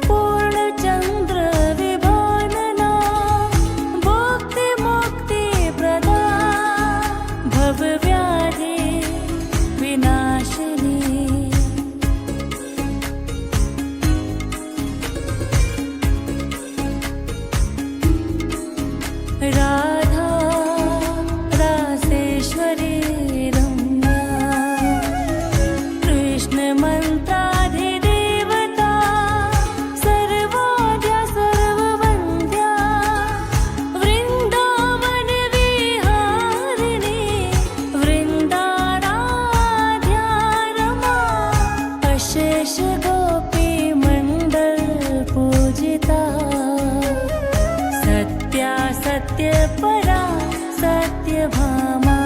पूर्णचन्द्र विभानना भुक्तिमुक्तिप्रदा भवव्याधि विनाशिनी राधा रासेश्वरी रम्या कृष्णमन्त्राधिदेवता सर्वाद्या सर्ववन्द्या वृन्दावनविहारिणी वृन्दाराध्या रमा अशेष गोपीमण्डल पूजिता सत्या सत्यपरा सत्यभामा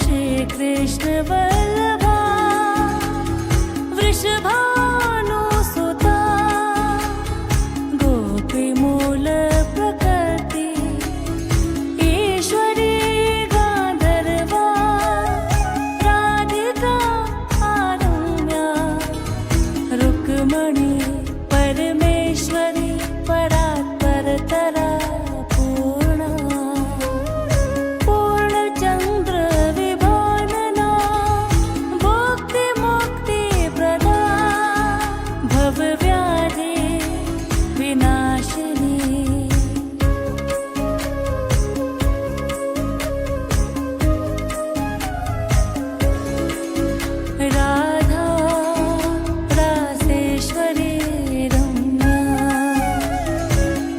श्रीकृष्ण वल्लभा वृषभानुसुता गोपीमूल प्रकृति ईश्वरी गान्धर्वा राधिका आरम्या रुक्मणी परमेश्वरी परात्परतरा पूर्णा पूर्णचन्द्र विभानना भुक्तिमुक्तिप्रदा भवव्याधि विनाशिनी राधा रासेश्वरी रम्या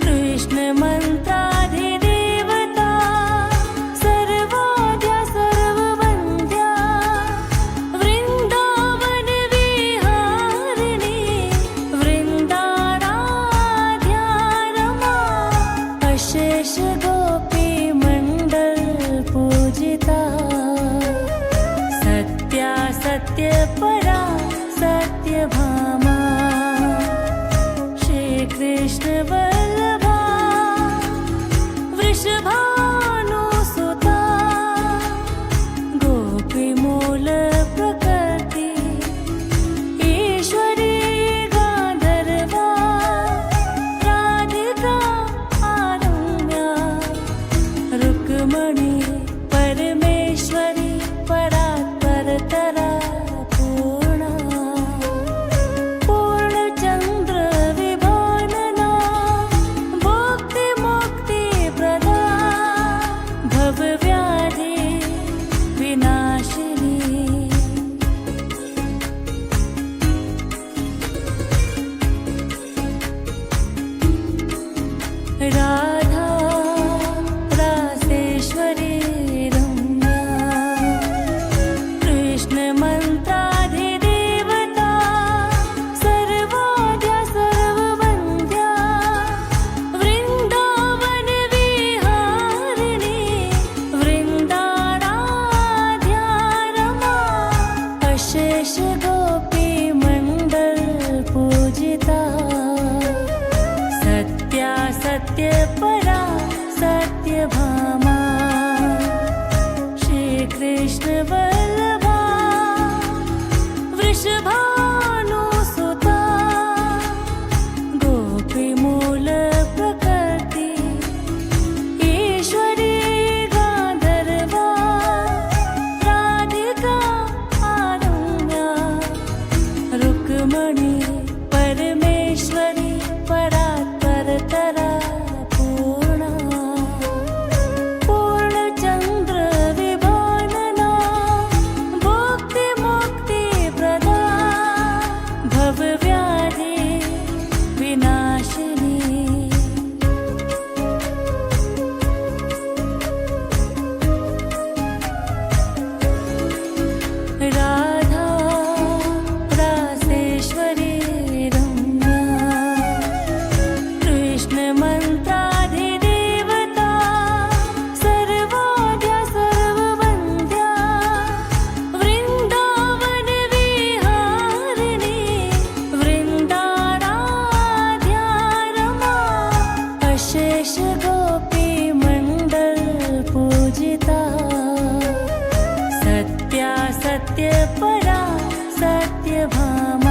कृष्णमन्त्राधिदेवता सर्वाद्या सर्ववन्द्या वृन्दावनविहारिणी वृन्दाराध्या रमा अशेष गोपीमण्डल पूजिता सत्या सत्यपरा सत्यभामा श्रीकृष्ण वल्लभा वृषभानुसुता गोपीमूल प्रकृति ईश्वरी गान्धर्वा राधिका आरम्या रुक्मणी परमेश्वरी परात्परतरा पूर्णा पूर्णचन्द्र विभानना भुक्तिमुक्तिप्रदा भवव्याधि विनाशिनी राधा रासेश्वरी रम्या कृष्णमन्त्राधिदेवता सर्वाद्या सर्ववन्द्या वृन्दावनविहारिणी वृन्दाराध्या रमा अशेष गोपीमण्डल पूजिता सत्या सत्यपरा सत्यभामा श्रीकृष्ण वल्लभा वृषभानुसुता गोपीमूल प्रकृति ईश्वरी गान्धर्वा राधिका आरम्या रुक्मणी परमेश्वरी परात्परतरा पूर्णा परा सत्यभामा